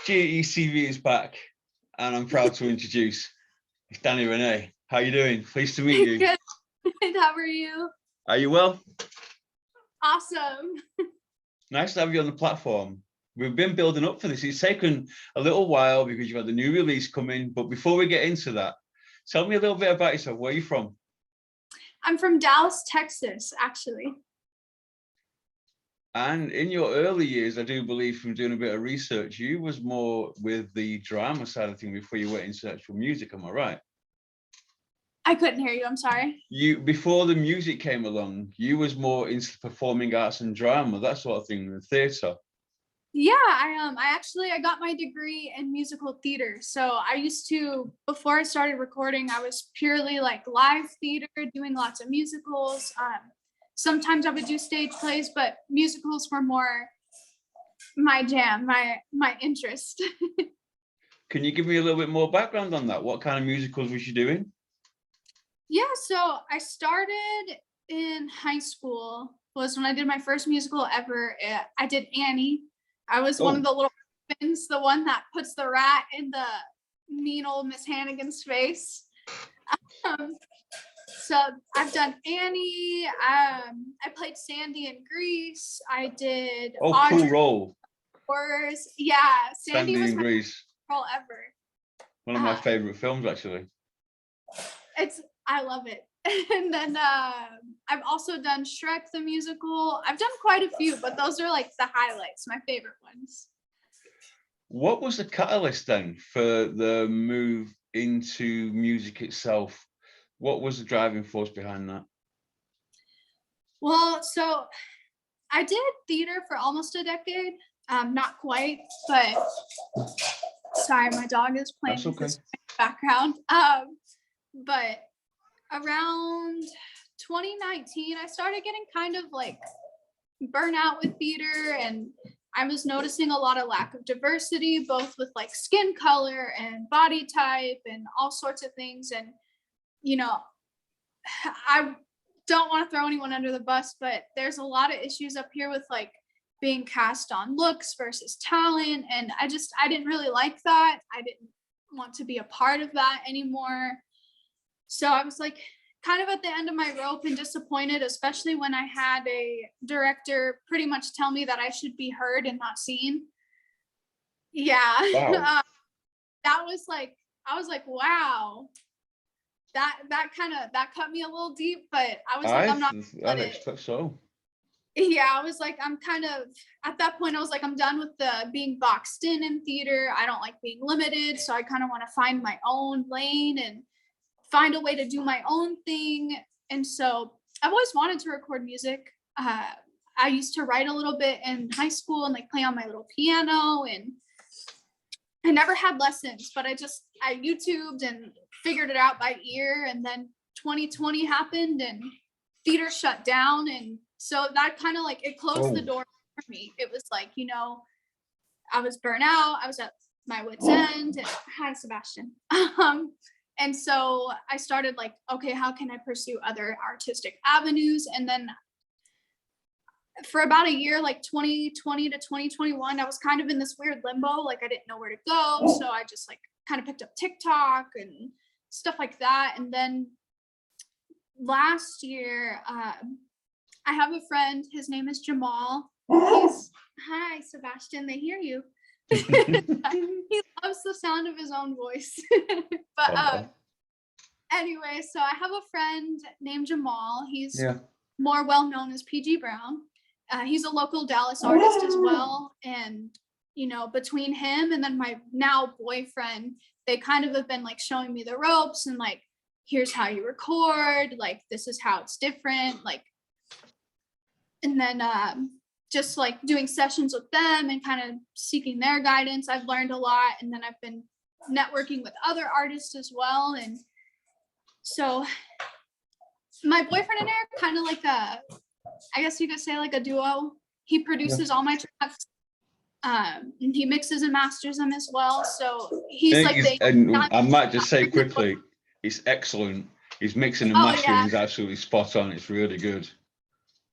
GECV is back, and I'm proud to introduce Dani Rene. How are you doing? Pleased to meet you. Good. How are you? Are you well? Awesome. Nice to have you on the platform. We've been building up for this. It's taken a little while because you've had the new release coming. But before we get into that, tell me a little bit about yourself. Where are you from? I'm from Dallas, Texas, actually. And in your early years, I do believe from doing a bit of research, you was more with the drama side of things before you went into actual music. Am I right? I couldn't hear you. I'm sorry. Before the music came along, you was more into performing arts and drama, that sort of thing, the theatre. Yeah, I got my degree in musical theater. So I used to, before I started recording, I was purely like live theater, doing lots of musicals. Sometimes I would do stage plays, but musicals were more my jam, my interest. Can you give me a little bit more background on that? What kind of musicals was you doing? Yeah, so I started in high school, was when I did my first musical ever. I did Annie. I was one of the little orphans, the one that puts the rat in the mean old Miss Hannigan's face. So I've done Annie. I played Sandy in Grease. I did cool role. Horrors. Yeah, Sandy was in my Grease. role ever. One of my favorite films, actually. I love it. And then I've also done Shrek the musical. I've done quite a few, but those are like the highlights, my favorite ones. What was the catalyst then for the move into music itself? What was the driving force behind that? Well, so I did theater for almost a decade. Not quite, but sorry, my dog is playing. That's okay. This background. But around 2019, I started getting kind of like burnout with theater, and I was noticing a lot of lack of diversity, both with like skin color and body type and all sorts of things. And, you know, I don't want to throw anyone under the bus, but there's a lot of issues up here with like being cast on looks versus talent. And I didn't really like that. I didn't want to be a part of that anymore. So I was like kind of at the end of my rope and disappointed, especially when I had a director pretty much tell me that I should be heard and not seen. Yeah. Wow. That was like, I was like, wow, that cut me a little deep, but I was like, I'm not. I expect so. Yeah, I was like, I'm kind of, at that point, I was like, I'm done with the being boxed in theater. I don't like being limited. So I kind of want to find my own lane and find a way to do my own thing. And so I've always wanted to record music. I used to write a little bit in high school and like play on my little piano, and I never had lessons, but I YouTubed and figured it out by ear. And then 2020 happened and theater shut down. And so that kind of like, it closed the door for me. It was like, you know, I was burnt out. I was at my wit's end. Hi, Sebastian. And so I started like, okay, how can I pursue other artistic avenues? And then for about a year, like 2020 to 2021, I was kind of in this weird limbo. Like I didn't know where to go. So I just like kind of picked up TikTok and stuff like that. And then last year, I have a friend, his name is Jamal. Hi, Sebastian, they hear you. He loves the sound of his own voice. But anyway, so I have a friend named Jamal. He's more well known as PG Brown. He's a local Dallas artist as well. And, you know, between him and then my now boyfriend, they kind of have been like showing me the ropes and like, here's how you record, like this is how it's different, like, and then just like doing sessions with them and kind of seeking their guidance. I've learned a lot, and then I've been networking with other artists as well. And so my boyfriend and I are kind of like I guess you could say like a duo. He produces all my tracks. And he mixes and masters them as well. So he's like and I might just say quickly, it's excellent. His mixing and mastering is absolutely spot on. It's really good.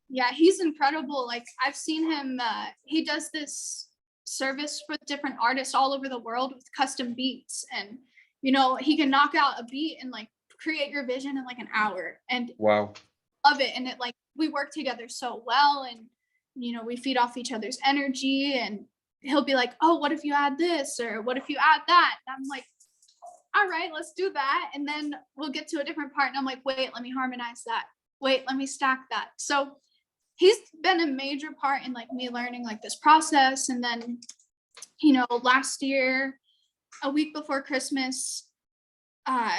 Yeah, he's incredible. Like I've seen him, he does this service for different artists all over the world with custom beats. And, he can knock out a beat and like create your vision in like an hour. And Wow. love it. And it like, we work together so well, and, we feed off each other's energy, and he'll be like, oh, what if you add this? Or what if you add that? And I'm like, all right, let's do that. And then we'll get to a different part. And I'm like, wait, let me harmonize that. Wait, let me stack that. So he's been a major part in like me learning like this process. And then, last year, a week before Christmas,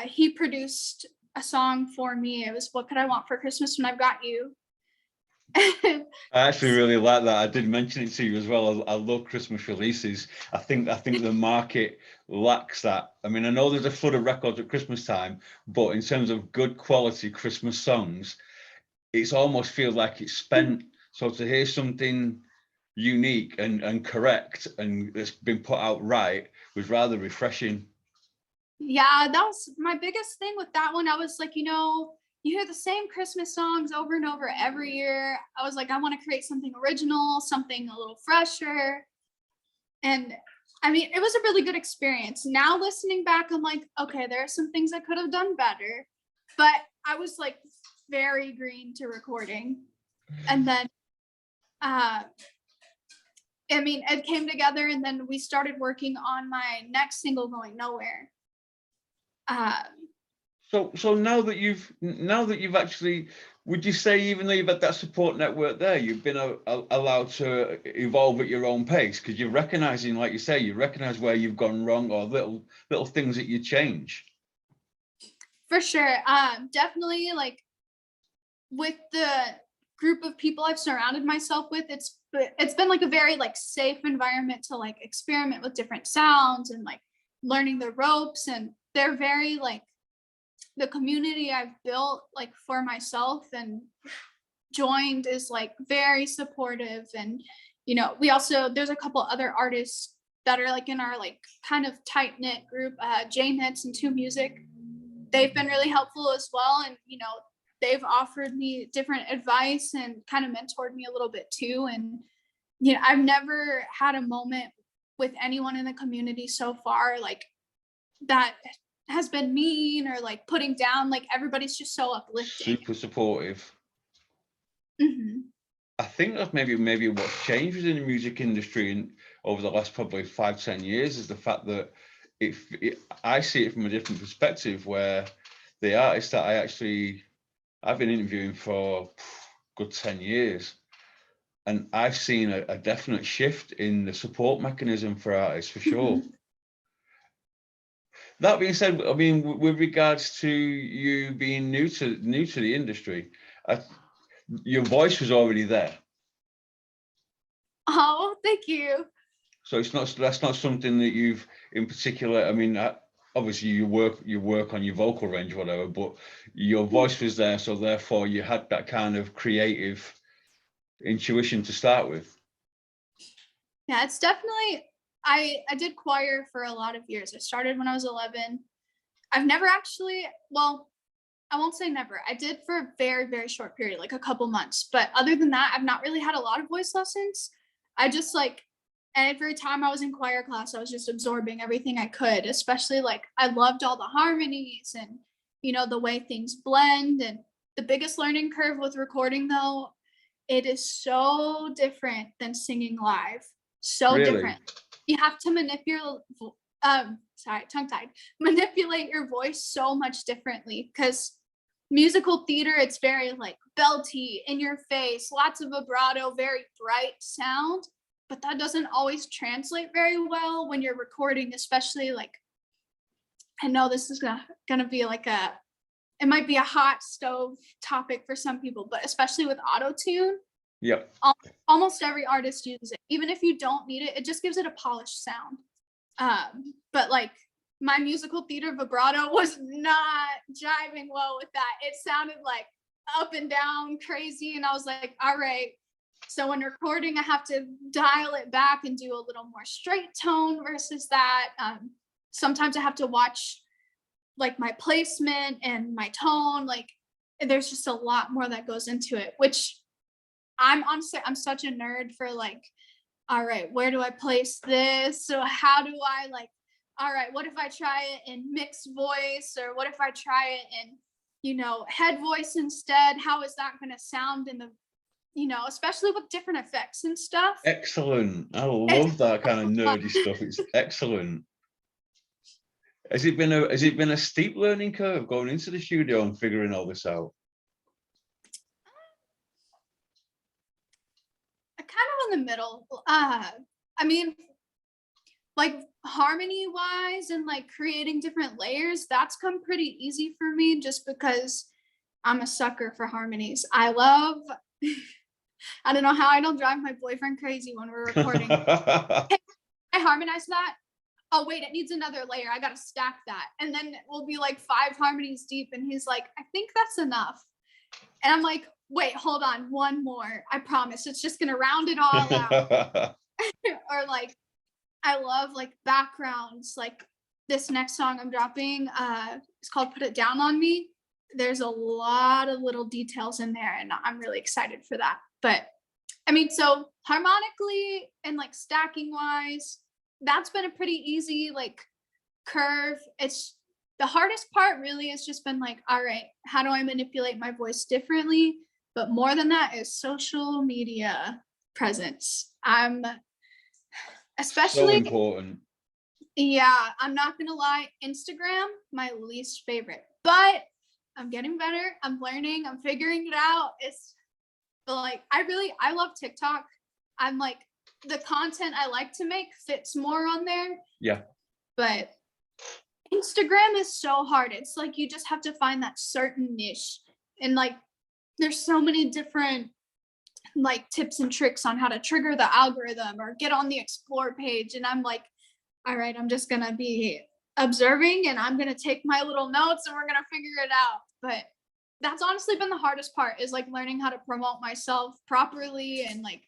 he produced a song for me. It was What Could I Want for Christmas When I've Got You? I actually really like that. I did mention it to you as well. I love Christmas releases. I think the market lacks that. I mean, I know there's a flood of records at Christmas time, but in terms of good quality Christmas songs, it's almost feels like it's spent. So to hear something unique and correct and it's been put out right was rather refreshing. Yeah, that was my biggest thing with that one. I was like, you hear the same Christmas songs over and over every year. I was like, I want to create something original, something a little fresher. And I mean, it was a really good experience. Now listening back, I'm like, okay, there are some things I could have done better, but I was like very green to recording. And then, it came together, and then we started working on my next single, Going Nowhere. So now that you've actually, would you say, even though you've had that support network there, you've been allowed to evolve at your own pace, because you're recognizing, like you say, you recognize where you've gone wrong or little things that you change? For sure. Definitely, like with the group of people I've surrounded myself with, it's been like a very like safe environment to like experiment with different sounds and like learning the ropes. And they're very like, the community I've built like for myself and joined is like very supportive. And we also, there's a couple other artists that are like in our like kind of tight knit group, J Knits and Two Music. They've been really helpful as well, and they've offered me different advice and kind of mentored me a little bit too. And I've never had a moment with anyone in the community so far like that has been mean or like putting down. Like everybody's just so uplifting, Super supportive. Mm-hmm. I think that's maybe what's changed within the music industry in over the last probably 5-10 years is the fact that I see it from a different perspective, where the artists that I've been interviewing for a good 10 years, and I've seen a definite shift in the support mechanism for artists, for sure. Mm-hmm. That being said, I mean, with regards to you being new to the industry, your voice was already there. Oh, thank you. So that's not something that you've in particular. I mean, obviously you work on your vocal range, whatever, but your voice was there, so therefore you had that kind of creative intuition to start with. Yeah, it's definitely, I did choir for a lot of years. I started when I was 11. I've never actually, well, I won't say never. I did for a very, very short period, like a couple months. But other than that, I've not really had a lot of voice lessons. I just like, and every time I was in choir class, I was just absorbing everything I could, especially like I loved all the harmonies and, the way things blend. And the biggest learning curve with recording, though, it is so different than singing live. So Really? different. You have to manipulate your voice so much differently, because musical theater, it's very like belty, in your face, lots of vibrato, very bright sound, but that doesn't always translate very well when you're recording, especially like, I know this is gonna be like it might be a hot stove topic for some people, but especially with auto-tune. Yep. Almost every artist uses it. Even if you don't need it, it just gives it a polished sound. But like my musical theater vibrato was not jiving well with that. It sounded like up and down crazy. And I was like, all right. So when recording, I have to dial it back and do a little more straight tone versus that. Sometimes I have to watch like my placement and my tone. Like there's just a lot more that goes into it, which I'm such a nerd for like all right, where do I place this? So how do I like, all right, what if I try it in mixed voice, or what if I try it in, head voice instead? How is that going to sound in the, especially with different effects and stuff? Excellent. I It's love that kind of nerdy stuff. It's excellent. Has it been a steep learning curve going into the studio and figuring all this out? kind of in the middle. I mean, like harmony wise and like creating different layers, that's come pretty easy for me just because I'm a sucker for harmonies. I don't know how I don't drive my boyfriend crazy when we're recording. Hey, I harmonize that. Oh wait, it needs another layer. I gotta stack that. And then we'll be like 5 harmonies deep. And he's like, I think that's enough. And I'm like, wait, hold on, one more. I promise. It's just gonna round it all out. Or like, I love like backgrounds. Like this next song I'm dropping, it's called Put It Down on Me. There's a lot of little details in there, and I'm really excited for that. But I mean, so harmonically and like stacking wise, that's been a pretty easy like curve. It's the hardest part really has just been like, all right, how do I manipulate my voice differently? But more than that is social media presence. I'm So especially, important. yeah, I'm not gonna lie, Instagram, my least favorite, but I'm getting better. I'm learning, I'm figuring it out. But like, I love TikTok. I'm like, the content I like to make fits more on there. Yeah. But Instagram is so hard. It's like you just have to find that certain niche. And like there's so many different like tips and tricks on how to trigger the algorithm or get on the explore page. And I'm like, all right, I'm just gonna be observing and I'm gonna take my little notes and we're gonna figure it out. But that's honestly been the hardest part, is like learning how to promote myself properly. And like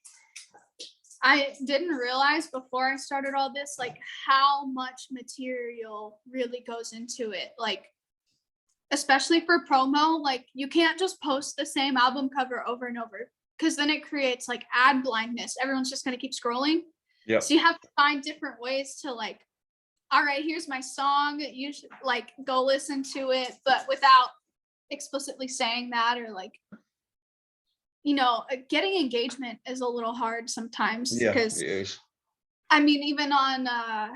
I didn't realize before I started all this, like how much material really goes into it. Like, especially for promo, like you can't just post the same album cover over and over, because then it creates like ad blindness. Everyone's just going to keep scrolling. Yeah. So you have to find different ways to like, all right, here's my song. You should like go listen to it, but without explicitly saying that, or like, getting engagement is a little hard sometimes. Yeah, Because it is. I mean, even on I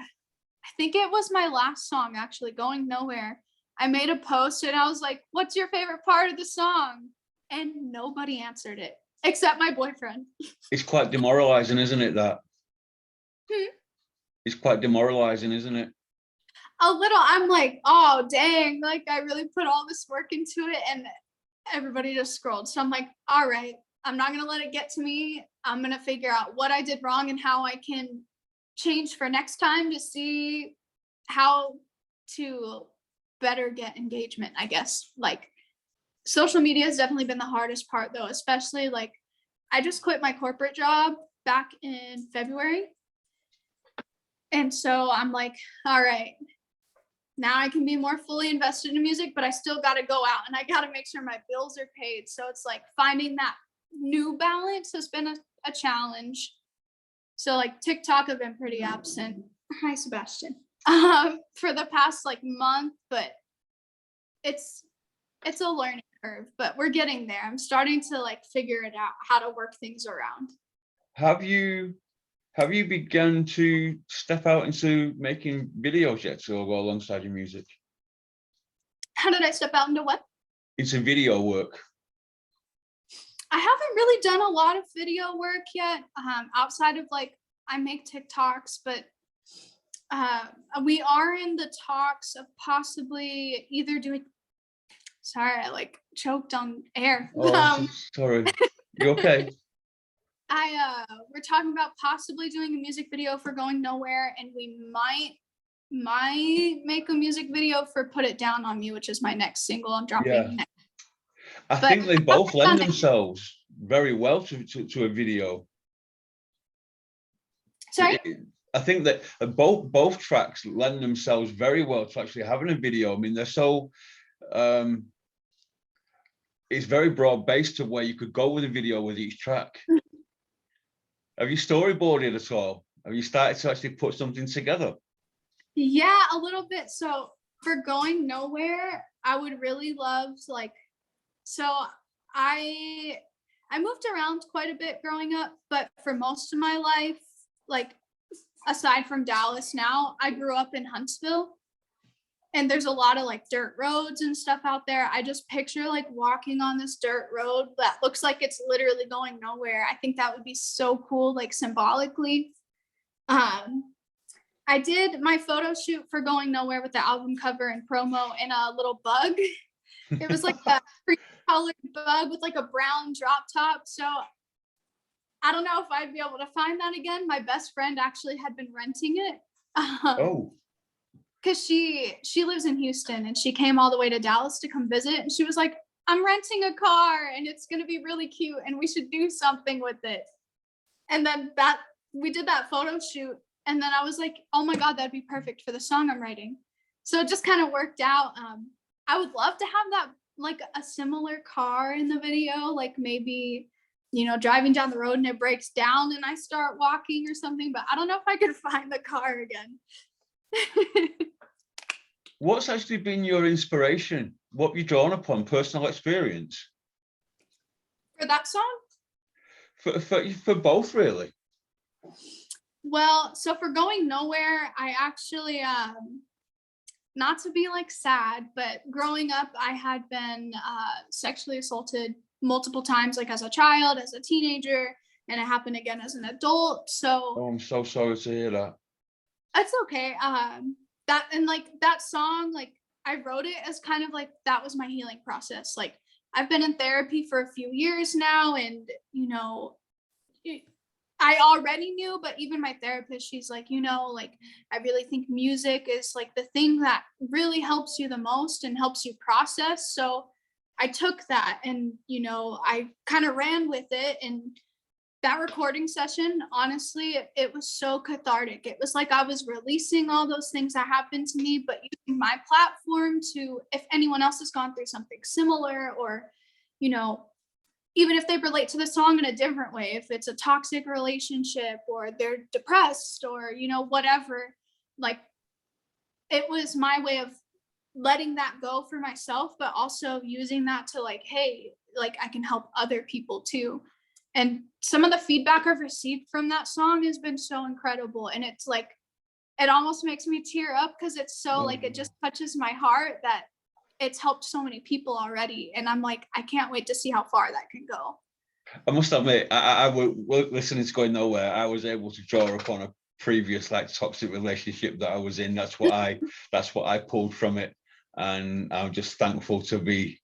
think it was my last song actually, Going Nowhere, I made a post and I was like, what's your favorite part of the song? And nobody answered it except my boyfriend. It's quite demoralizing, isn't it, that? It's quite demoralizing, isn't it? A little. I'm like, oh dang, like I really put all this work into it and everybody just scrolled. So I'm like, all right, I'm not gonna let it get to me. I'm gonna figure out what I did wrong and how I can change for next time to see how to better get engagement, I guess. Like social media has definitely been the hardest part though, especially like I just quit my corporate job back in February. And so I'm like, all right, now I can be more fully invested in music, but I still got to go out and I got to make sure my bills are paid. So it's like finding that new balance has been a challenge. So like TikTok, I've been pretty absent. Hi, Sebastian. For the past like month, but it's a learning curve, but we're getting there. I'm starting to like figure it out, how to work things around. Have you begun to step out into making videos yet to go alongside your music? How did I step out into what? Into video work. I haven't really done a lot of video work yet, outside of like I make TikToks, but we are in the talks of possibly either doing. Sorry, I like choked on air. Oh, sorry. You okay? We're talking about possibly doing a music video for Going Nowhere, and we might make a music video for Put It Down on Me, which is my next single I'm dropping. Yeah. Next. I think they both lend themselves very well to a video. Sorry? I think that both tracks lend themselves very well to actually having a video. I mean, they're so it's very broad based to where you could go with a video with each track. Have you storyboarded at all? Have you started to actually put something together? Yeah, a little bit. So for Going Nowhere, I would really love to like, so I I moved around quite a bit growing up, but for most of my life, like aside from Dallas now, I grew up in Huntsville. And there's a lot of like dirt roads and stuff out there. I just picture like walking on this dirt road that looks like it's literally going nowhere. I think that would be so cool, like symbolically. Um, I did my photo shoot for Going Nowhere with the album cover and promo in a little bug. It was like a colored bug with like a brown drop top. So I don't know if I'd be able to find that again. My best friend actually had been renting it. Oh, Because she lives in Houston and she came all the way to Dallas to come visit. And she was like, I'm renting a car and it's gonna be really cute and we should do something with it. And then that we did that photo shoot. And then I was like, oh my God, that'd be perfect for the song I'm writing. So it just kind of worked out. I would love to have that like a similar car in the video, like maybe, you know, driving down the road and it breaks down and I start walking or something, but I don't know if I could find the car again. what's actually been your inspiration? What have you drawn upon? Personal experience? For that song? For both, really. Well, so for Going Nowhere, I actually not to be like sad, but growing up I had been sexually assaulted multiple times, like as a child, as a teenager, and it happened again as an adult. So Oh, I'm so sorry to hear that. it's okay. That and like that song, like I wrote it as kind of like that was my healing process. Like I've been in therapy for a few years now, and you know, I already knew, but even my therapist, she's like, you know, like I really think music is like the thing that really helps you the most and helps you process. So I took that and, you know, I kind of ran with it. And that recording session, honestly, it was so cathartic. It was like I was releasing all those things that happened to me, but using my platform to, if anyone else has gone through something similar or, you know, even if they relate to the song in a different way, if it's a toxic relationship or they're depressed or, you know, whatever, like it was my way of letting that go for myself, but also using that to like, hey, like I can help other people too. And some of the feedback I've received from that song has been so incredible. And it's like, it almost makes me tear up because it's so like, it just touches my heart that it's helped so many people already. And I'm like, I can't wait to see how far that can go. I must admit, I was listening to Going Nowhere. I was able to draw upon a previous like toxic relationship that I was in. That's what I pulled from it, and I'm just thankful to be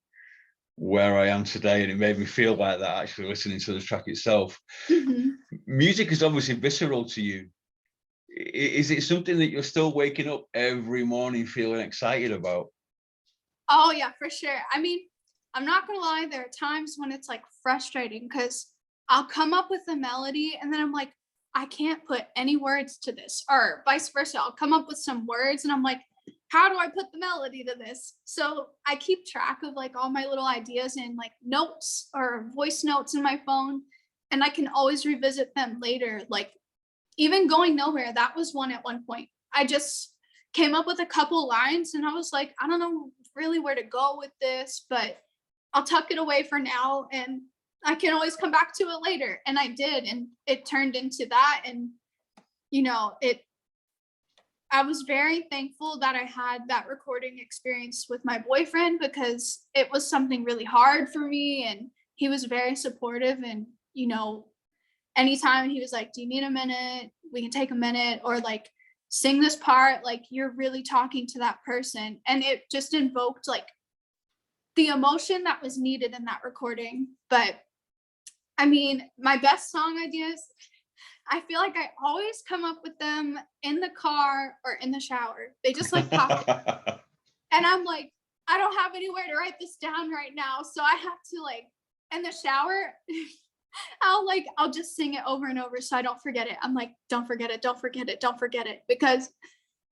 where I am today. And it made me feel like that actually listening to the track itself. Mm-hmm. Music is obviously visceral to you. Is it something that you're still waking up every morning feeling excited about? Oh yeah, for sure. I mean, I'm not gonna lie, there are times when it's like frustrating because I'll come up with a melody and then I'm like, I can't put any words to this, or vice versa. I'll come up with some words and I'm like, how do I put the melody to this? So I keep track of like all my little ideas in like notes or voice notes in my phone, and I can always revisit them later. Like even Going Nowhere, that was one at one point. I just came up with a couple lines and I was like, I don't know really where to go with this, but I'll tuck it away for now and I can always come back to it later. And I did, and it turned into that. And you know, I was very thankful that I had that recording experience with my boyfriend because it was something really hard for me, and he was very supportive. And you know, anytime he was like, do you need a minute, we can take a minute, or like sing this part, like you're really talking to that person. And it just invoked like the emotion that was needed in that recording. But I mean, my best song ideas, I feel like I always come up with them in the car or in the shower. They just like pop in. And I'm like, I don't have anywhere to write this down right now, so I have to like in the shower I'll just sing it over and over so I don't forget it. I'm like, don't forget it, don't forget it, don't forget it, because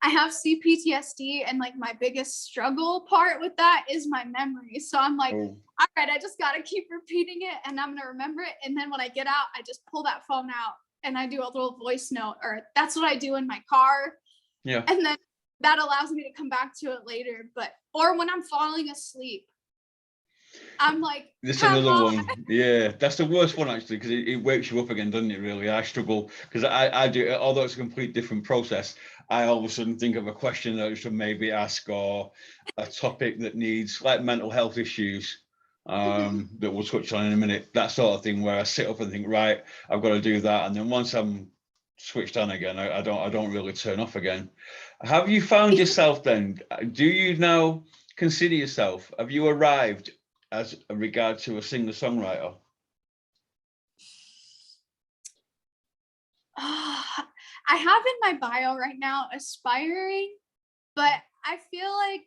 I have CPTSD, and like my biggest struggle part with that is my memory. So I'm like, Oh. all right, I just got to keep repeating it and I'm going to remember it. And then when I get out, I just pull that phone out and I do a little voice note, or that's what I do in my car. Yeah. And then that allows me to come back to it later. Or when I'm falling asleep, I'm like, this come another on. one. Yeah, that's the worst one actually, because it wakes you up again, doesn't it? Really, I struggle because I do, although it's a complete different process. I all of a sudden think of a question that I should maybe ask, or a topic that needs, like, mental health issues, that we'll touch on in a minute. That sort of thing, where I sit up and think, right, I've got to do that, and then once I'm switched on again, I don't really turn off again. Have you found yourself then? Do you now consider yourself? Have you arrived as regard to a singer-songwriter? I have in my bio right now aspiring, but I feel like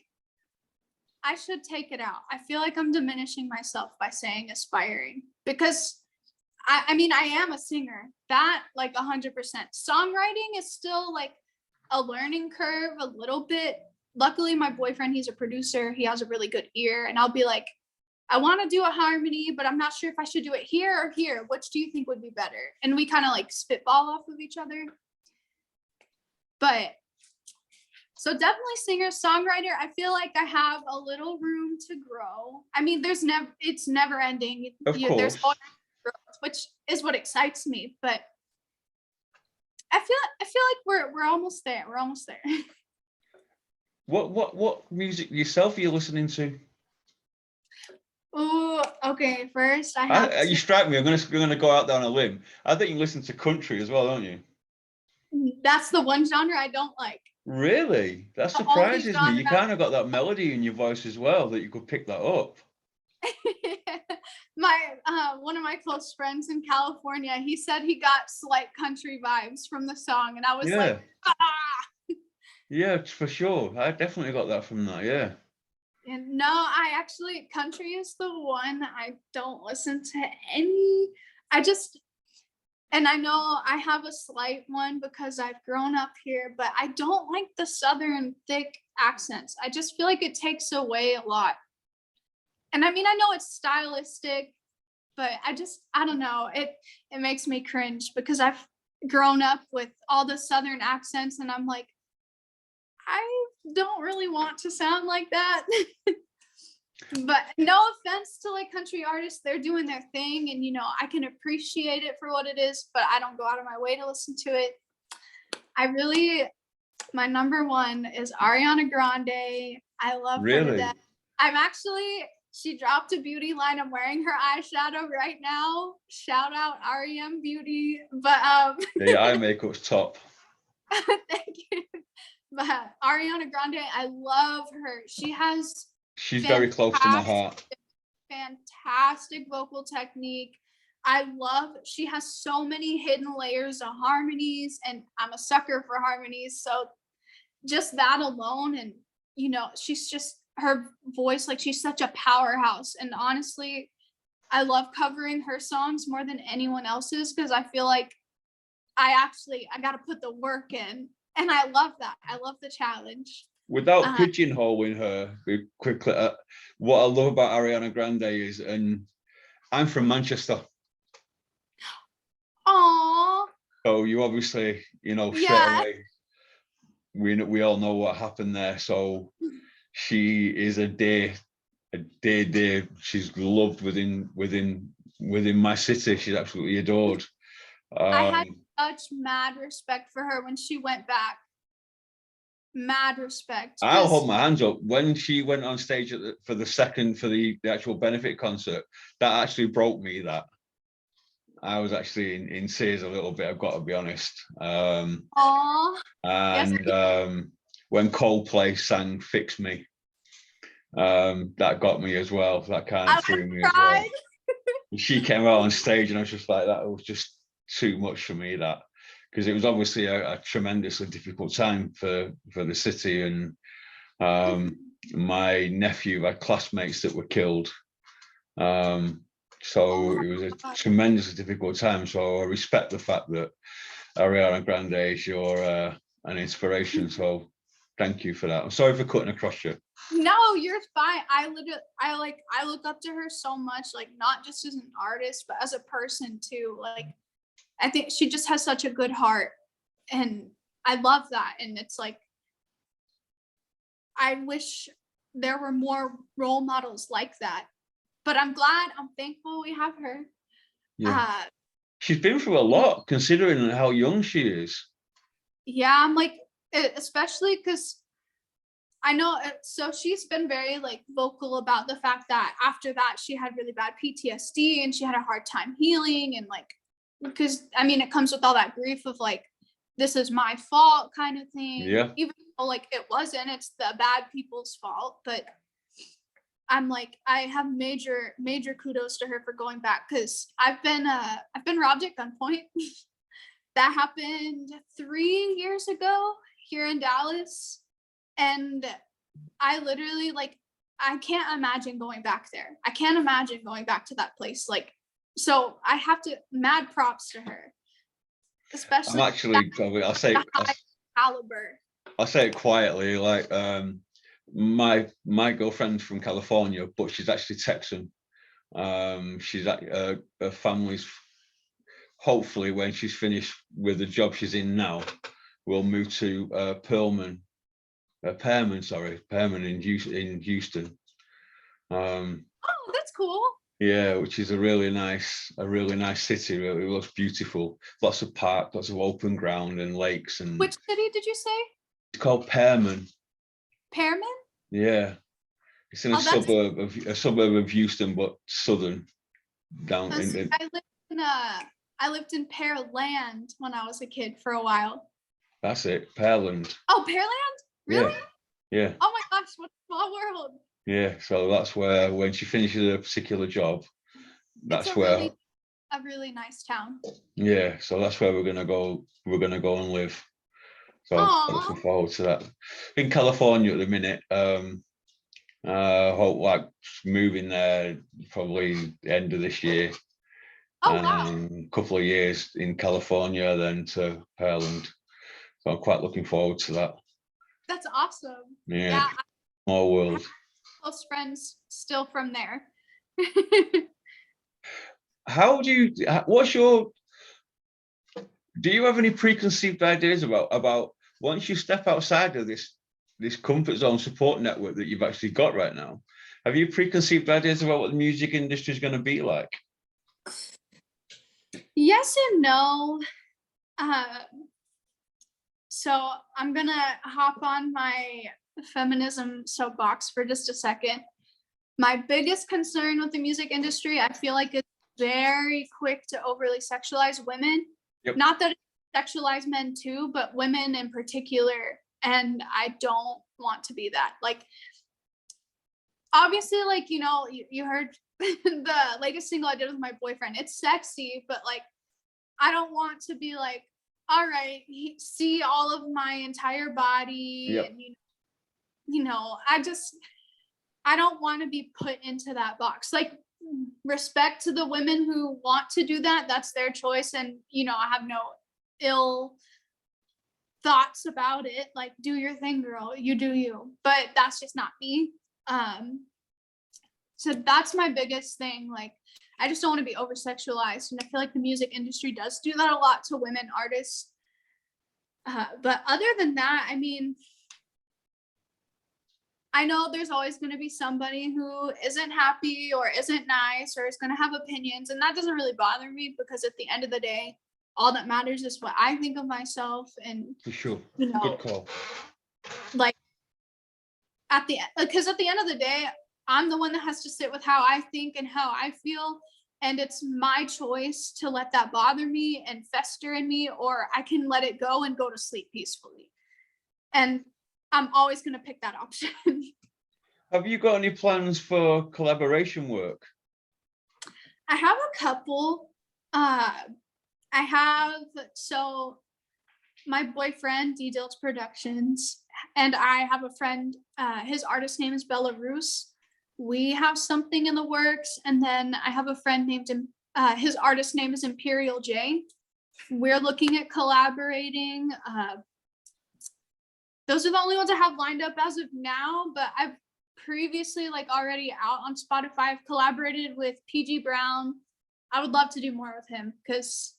I should take it out. I feel like I'm diminishing myself by saying aspiring, because I mean, I am a singer, that like 100%. Songwriting is still like a learning curve a little bit. Luckily, my boyfriend, he's a producer. He has a really good ear, and I'll be like, I want to do a harmony, but I'm not sure if I should do it here or here. Which do you think would be better? And we kind of like spitball off of each other. But so definitely singer-songwriter. I feel like I have a little room to grow. I mean, it's never ending. Of course. There's always growth, which is what excites me. But I feel like we're almost there. We're almost there. What music yourself are you listening to? Oh, okay. First, I have You strike me. I'm gonna go out there on a limb. I think you listen to country as well, don't you? That's the one genre I don't like. Really? That surprises me. You kind of got that melody in your voice as well, that you could pick that up. One of my close friends in California, he said he got slight country vibes from the song, and I was like, ah. Yeah, for sure. I definitely got that from that. Yeah. And no, country is the one I don't listen to any. And I know I have a slight one because I've grown up here, but I don't like the Southern thick accents. I just feel like it takes away a lot. And I mean, I know it's stylistic, but I don't know. It makes me cringe because I've grown up with all the Southern accents, and I'm like, I don't really want to sound like that. But no offense to like country artists, they're doing their thing, and I can appreciate it for what it is, but I don't go out of my way to listen to it. My number one is Ariana Grande. I love her to death. She dropped a beauty line. I'm wearing her eyeshadow right now. Shout out REM Beauty. But the eye makeup's top. Thank you. But Ariana Grande, I love her. She's very close to my heart. Fantastic vocal technique. She has so many hidden layers of harmonies, and I'm a sucker for harmonies. So just that alone, and she's just, her voice, like, she's such a powerhouse. And honestly, I love covering her songs more than anyone else's, because I feel like I got to put the work in, and I love that. I love the challenge. Without pigeonholing her quickly, what I love about Ariana Grande is, and I'm from Manchester. Aww. So you obviously, straight away, we all know what happened there. So she is a day. She's loved within my city. She's absolutely adored. I had such mad respect for her when she went back. Mad respect. I'll hold my hands up. When she went on stage for the actual benefit concert, that actually broke me. That I was actually in tears a little bit, I've got to be honest. And when Coldplay sang "Fix Me," that got me as well. That kind of threw me as well. She came out on stage, and I was just like, that was just too much for me. That, because it was obviously a tremendously difficult time for the city, and my nephew had classmates that were killed, so it was a tremendously difficult time. So I respect the fact that Ariana Grande is an inspiration. So thank you for that. I'm sorry for cutting across you. No, you're fine. I look up to her so much, like, not just as an artist, but as a person too. Like, I think she just has such a good heart, and I love that. And it's like, I wish there were more role models like that, but I'm thankful we have her. Yeah. She's been through a lot considering how young she is. Yeah, I'm like, especially because I know, so she's been very like vocal about the fact that after that she had really bad PTSD and she had a hard time healing, and like, because I mean it comes with all that grief of like, this is my fault kind of thing. Yeah. Even though like it wasn't, it's the bad people's fault. But I'm like, I have major kudos to her for going back, because I've been robbed at gunpoint. That happened 3 years ago here in Dallas. And I literally, like, I can't imagine going back there. I can't imagine going back to that place. Like, so I have to, mad props to her. Especially I'm actually, I'll say caliber. I'll say it quietly, like my girlfriend's from California, but she's actually Texan. She's at her family's, hopefully when she's finished with the job she's in now, we'll move to Pearman in Houston. Oh, that's cool. Yeah, which is a really nice city. Really, it looks beautiful. Lots of park, lots of open ground and lakes. And which city did you say? It's called Pearman. Pearman? Yeah, it's in a suburb of Houston, but southern. Down in. I lived in Pearland when I was a kid for a while. That's it, Pearland. Oh, Pearland? Really? Yeah. Oh my gosh, what a small world. Yeah, so that's where, when she finishes a particular job, that's where a really nice town. Yeah, so that's where we're gonna go. We're gonna go and live. So I'm looking forward to that. In California at the minute. Hope like moving there probably the end of this year. Oh wow. A couple of years in California, then to Pearland. So I'm quite looking forward to that. That's awesome. Yeah. More world. Close friends still from there. Do you have any preconceived ideas about once you step outside of this comfort zone support network that you've actually got right now? Have you preconceived ideas about what the music industry is going to be like? Yes and no. So I'm gonna hop on my feminism soapbox for just a second. My biggest concern with the music industry, I feel like it's very quick to overly sexualize women. Yep. Not that it sexualize men too, but women in particular. And I don't want to be that. Like, obviously, like, you know, you heard the latest single I did with my boyfriend. It's sexy, but like, I don't want to be like, all right, see all of my entire body. Yep. And, you know, I don't want to be put into that box. Like, respect to the women who want to do that. That's their choice. And, you know, I have no ill thoughts about it. Like, do your thing, girl. You do you. But that's just not me. So that's my biggest thing. Like, I just don't want to be over sexualized. And I feel like the music industry does do that a lot to women artists. But other than that, I mean, I know there's always going to be somebody who isn't happy or isn't nice or is going to have opinions. And that doesn't really bother me, because at the end of the day, all that matters is what I think of myself. And for sure, you know, good call. Like, because at the end of the day, I'm the one that has to sit with how I think and how I feel. And it's my choice to let that bother me and fester in me, or I can let it go and go to sleep peacefully. And I'm always going to pick that option. Have you got any plans for collaboration work? I have a couple. So my boyfriend, D-Dilts Productions, and I have a friend, his artist name is Belarus. We have something in the works. And then I have a friend named, his artist name is Imperial J. We're looking at collaborating. Those are the only ones I have lined up as of now, but I've previously, like, already out on Spotify. I've collaborated with PG Brown. I would love to do more with him, because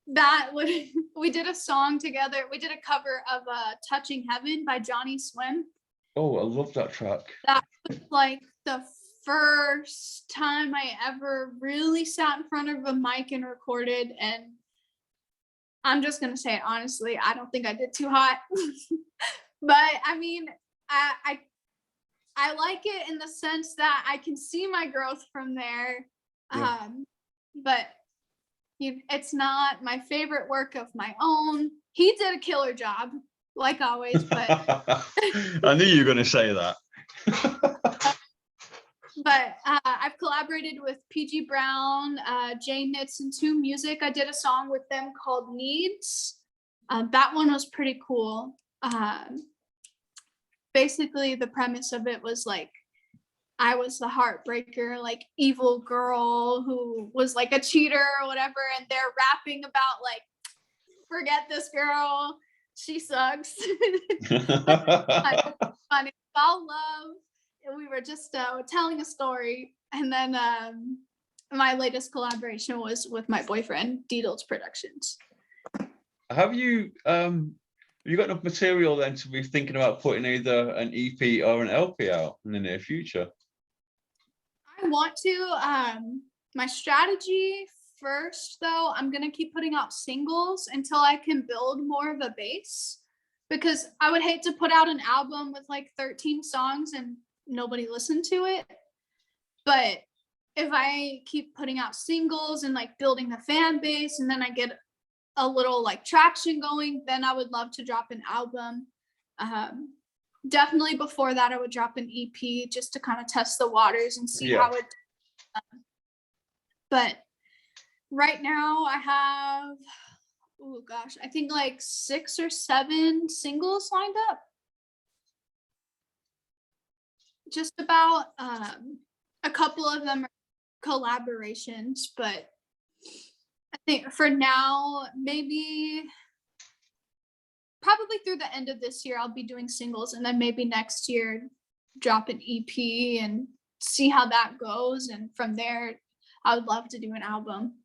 that would we did a song together. We did a cover of Touching Heaven by Johnny Swim. Oh, I love that track. That was like the first time I ever really sat in front of a mic and recorded, and I'm just gonna say it honestly, I don't think I did too hot. But I mean, I like it in the sense that I can see my growth from there. Yeah. But it's not my favorite work of my own. He did a killer job, like always, but I knew you were going to say that. but I've collaborated with PG Brown, Jay Nitz, and Two Music. I did a song with them called Needs. That one was pretty cool. Basically, the premise of it was like I was the heartbreaker, like evil girl who was like a cheater or whatever, and they're rapping about like, forget this girl, she sucks. Funny, all love. And we were just telling a story, and then my latest collaboration was with my boyfriend, Deedles Productions. Have you got enough material then to be thinking about putting either an EP or an LP out in the near future? I want to. My strategy first, though, I'm gonna keep putting out singles until I can build more of a base, because I would hate to put out an album with like 13 songs and nobody listened to it. But if I keep putting out singles and like building the fan base, and then I get a little like traction going, then I would love to drop an album. Definitely before that, I would drop an EP just to kind of test the waters and see how it. But right now I have, oh gosh, I think like 6 or 7 singles lined up. Just about. A couple of them are collaborations, but I think for now, maybe probably through the end of this year, I'll be doing singles, and then maybe next year drop an EP and see how that goes. And from there, I would love to do an album.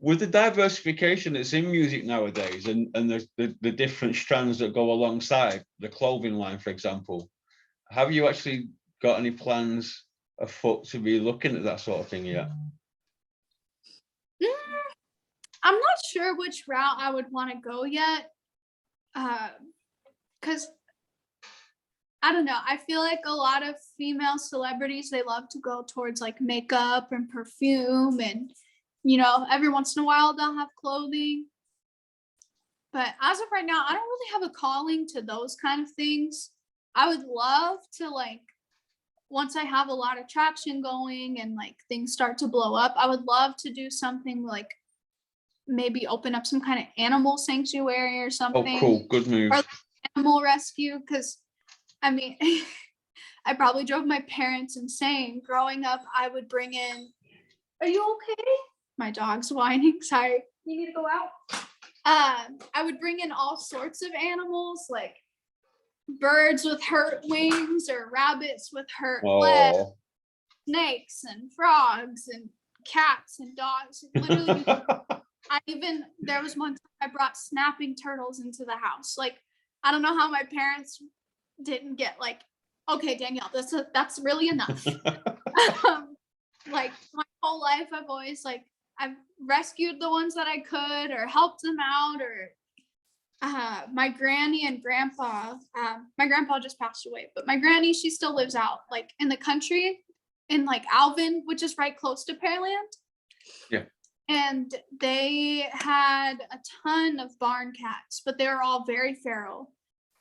With the diversification that's in music nowadays, and the different strands that go alongside the clothing line, for example, have you actually got any plans afoot to be looking at that sort of thing yet? I'm not sure which route I would want to go yet, because I don't know. I feel like a lot of female celebrities, they love to go towards like makeup and perfume, and every once in a while they'll have clothing. But as of right now, I don't really have a calling to those kind of things. I would love to, like, once I have a lot of traction going and like things start to blow up, I would love to do something like maybe open up some kind of animal sanctuary or something. Oh, cool. Good move. Or like animal rescue, because I mean, I probably drove my parents insane. Growing up, I would bring in, are you okay? My dog's whining. Sorry. You need to go out? I would bring in all sorts of animals, like birds with hurt wings or rabbits with hurt legs, snakes and frogs and cats and dogs. Literally, there was one time I brought snapping turtles into the house. Like, I don't know how my parents didn't get like, okay, Danielle, that's really enough. Like my whole life, I've rescued the ones that I could or helped them out, or my granny and grandpa, my grandpa just passed away, but my granny, she still lives out like in the country in like Alvin, which is right close to Pearland. Yeah. And they had a ton of barn cats, but they were all very feral.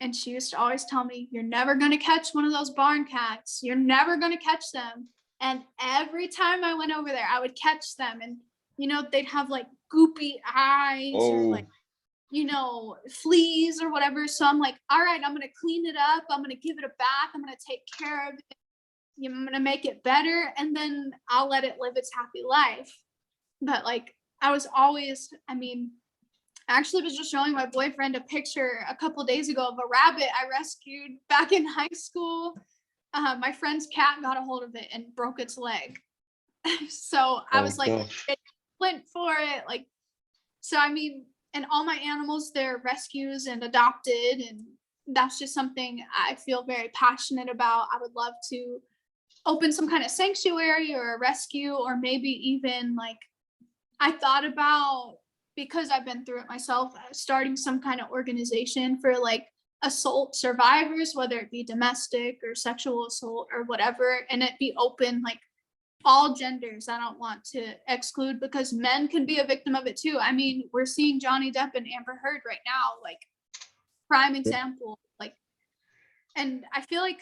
And she used to always tell me, you're never going to catch one of those barn cats. You're never going to catch them. And every time I went over there, I would catch them. And, they'd have like goopy eyes or like, fleas or whatever. So I'm like, all right, I'm going to clean it up. I'm going to give it a bath. I'm going to take care of it. I'm going to make it better. And then I'll let it live its happy life. But like, I actually was just showing my boyfriend a picture a couple days ago of a rabbit I rescued back in high school. My friend's cat got a hold of it and broke its leg. So I was like, went for it. Like, So I mean, and all my animals, they're rescues and adopted, and that's just something I feel very passionate about. I would love to open some kind of sanctuary or a rescue, or maybe even like I thought about, because I've been through it myself, starting some kind of organization for like assault survivors, whether it be domestic or sexual assault or whatever, and it be open like all genders. I don't want to exclude, because men can be a victim of it too. I mean, we're seeing Johnny Depp and Amber Heard right now, like prime example. Like, and I feel like,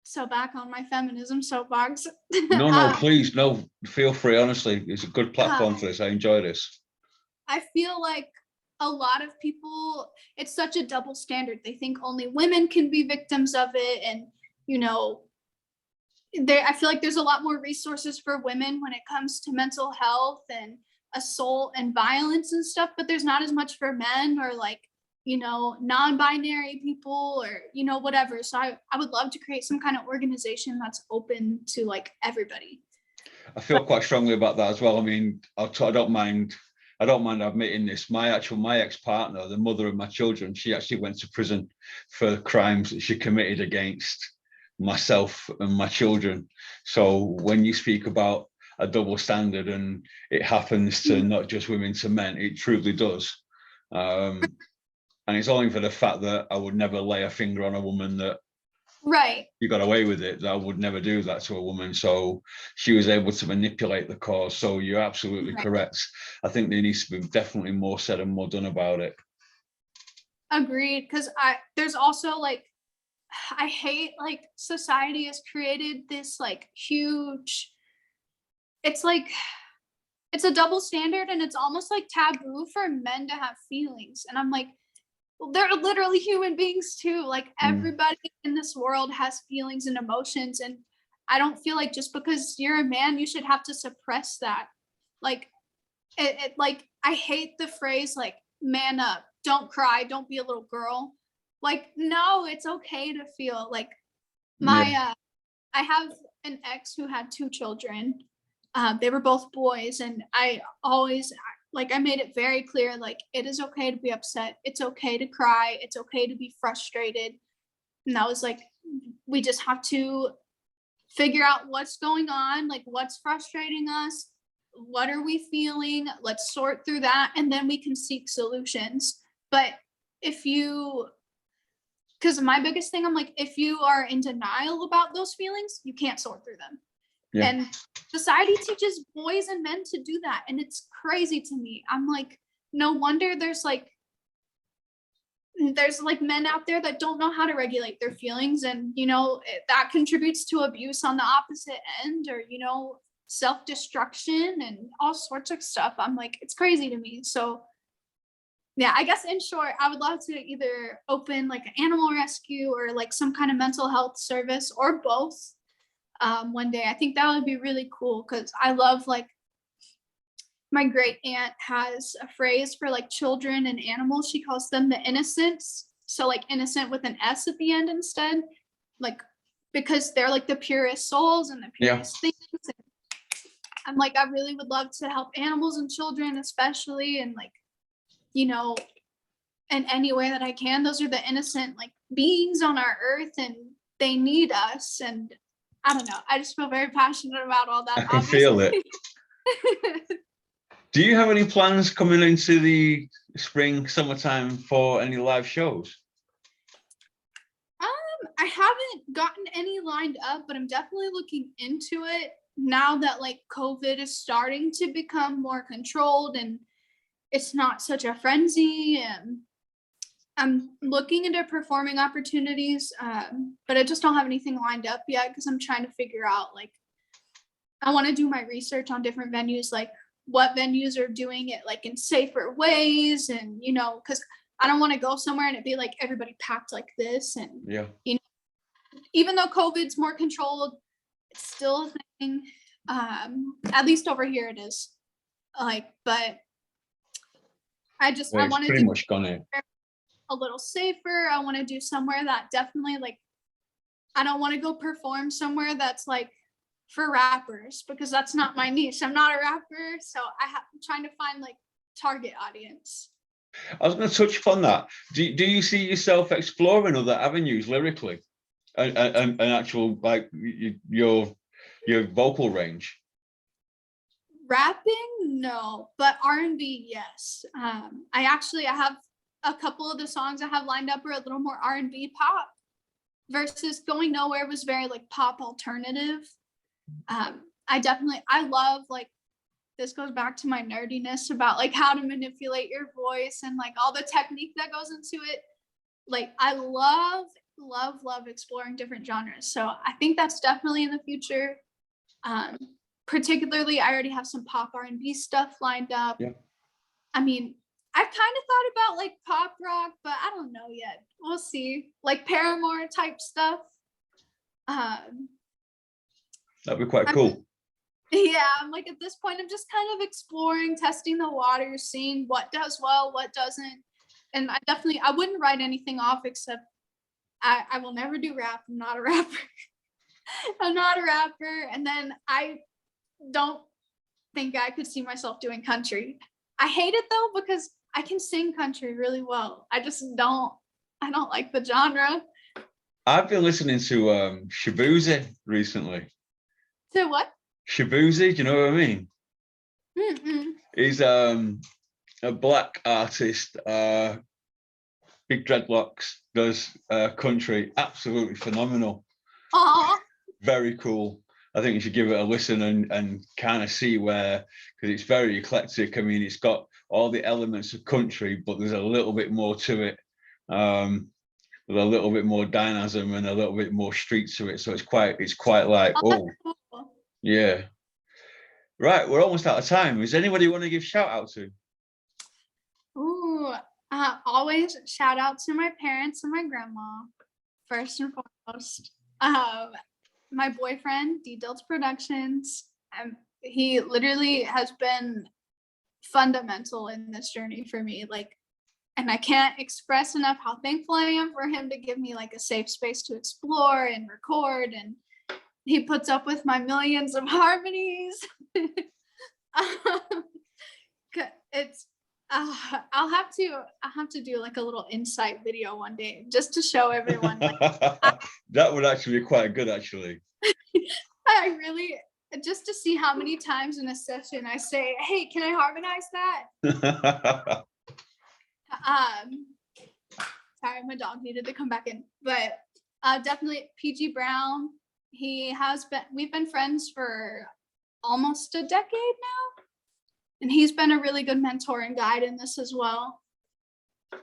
so back on my feminism soapbox. No, please, no, feel free. Honestly, it's a good platform uh, for this. I enjoy this. I feel like a lot of people, it's such a double standard. They think only women can be victims of it, and you know, I feel like there's a lot more resources for women when it comes to mental health and assault and violence and stuff, but there's not as much for men, or like, you know, non-binary people, or, you know, whatever. So I would love to create some kind of organization that's open to like everybody. I feel quite strongly about that as well. I mean, I don't mind admitting this. My ex-partner, the mother of my children, she actually went to prison for crimes that she committed against myself and my children. So when you speak about a double standard, and it happens to not just women, to men, it truly does. And it's only for the fact that I would never lay a finger on a woman that Right. you got away with it, that I would never do that to a woman. So she was able to manipulate the cause. So you're absolutely correct. I think there needs to be definitely more said and more done about it. Agreed. Because there's also like, I hate like society has created this like huge, it's like, it's a double standard, and it's almost like taboo for men to have feelings. And I'm like, well, they're literally human beings too. Like everybody in this world has feelings and emotions. And I don't feel like just because you're a man, you should have to suppress that. Like, like, I hate the phrase like, man up, don't cry, don't be a little girl. Like, no, it's okay to feel like I have an ex who had 2 children. They were both boys, and I always like, I made it very clear, like, it is okay to be upset. It's okay to cry. It's okay to be frustrated. And that was like, we just have to figure out what's going on, like what's frustrating us. What are we feeling? Let's sort through that, and then we can seek solutions. But if you, because my biggest thing, I'm like, if you are in denial about those feelings, you can't sort through them. Yeah. And society teaches boys and men to do that. And it's crazy to me. I'm like, no wonder there's like men out there that don't know how to regulate their feelings. And, you know, that contributes to abuse on the opposite end, or, you know, self-destruction and all sorts of stuff. I'm like, it's crazy to me. So yeah, I guess in short, I would love to either open like an animal rescue or like some kind of mental health service, or both. One day. I think that would be really cool, because I love, like, my great aunt has a phrase for like children and animals. She calls them the innocents. So like innocent with an S at the end instead, like, because they're like the purest souls and the purest things. And I'm like, I really would love to help animals and children especially, and like, you know, in any way that I can. Those are the innocent like beings on our earth, and they need us. And I don't know. I just feel very passionate about all that. I can feel it. Do you have any plans coming into the spring, summertime for any live shows? I haven't gotten any lined up, but I'm definitely looking into it now that like COVID is starting to become more controlled and it's not such a frenzy. And I'm looking into performing opportunities, but I just don't have anything lined up yet, because I'm trying to figure out, like, I want to do my research on different venues, like what venues are doing it like in safer ways. And, you know, because I don't want to go somewhere and it be like everybody packed like this. And, you know, even though COVID's more controlled, it's still a thing. At least over here it is. Like, but I want to do a little safer. I want to do somewhere that definitely, like, I don't want to go perform somewhere that's like for rappers because that's not my niche. I'm not a rapper, so I'm trying to find like target audience. I was going to touch upon that. Do you see yourself exploring other avenues lyrically, and actual like your vocal range? Rapping, no, but R&B, yes. I have a couple of the songs I have lined up are a little more R&B pop versus Going Nowhere was very like pop alternative. I love like, this goes back to my nerdiness about like how to manipulate your voice and like all the technique that goes into it. Like I love exploring different genres. So I think that's definitely in the future. Particularly, I already have some pop R&B stuff lined up. Yeah. I mean, I've kind of thought about like pop rock, but I don't know yet. We'll see. Like Paramore type stuff. That'd be quite cool. Yeah, I'm like at this point, I'm just kind of exploring, testing the waters, seeing what does well, what doesn't. And I wouldn't write anything off except I will never do rap. I'm not a rapper. I'm not a rapper. And then I don't think I could see myself doing country. I hate it though because I can sing country really well. I don't like the genre. I've been listening to Shabuzi recently. To what? Shabuzi, do you know what I mean? Mm-mm. He's a black artist, big dreadlocks, does country, absolutely phenomenal. Aww. Very cool. I think you should give it a listen and kind of see where, because it's very eclectic. I mean, it's got all the elements of country, but there's a little bit more to it, with a little bit more dynamism and a little bit more street to it. So it's quite like, oh, Cool. yeah. Right, we're almost out of time. Is anybody you want to give shout out to? Ooh, always shout out to my parents and my grandma, first and foremost. My boyfriend, D-Delta Productions. He literally has been fundamental in this journey for me. Like, and I can't express enough how thankful I am for him to give me like a safe space to explore and record. And he puts up with my millions of harmonies. It's I'll have to do like a little insight video one day just to show everyone. Like, that would actually be quite good, actually. I really, just to see how many times in a session I say, "Hey, can I harmonize that?" Sorry, my dog needed to come back in, but definitely PG Brown. We've been friends for almost a decade now. And he's been a really good mentor and guide in this as well. But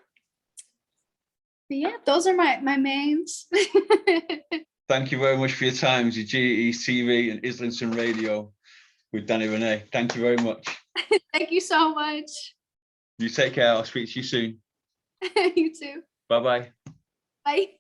yeah, those are my mains. Thank you very much for your time. It's GE's TV and Islington Radio with Dani Rene. Thank you very much. Thank you so much. You take care. I'll speak to you soon. You too. Bye-bye. Bye.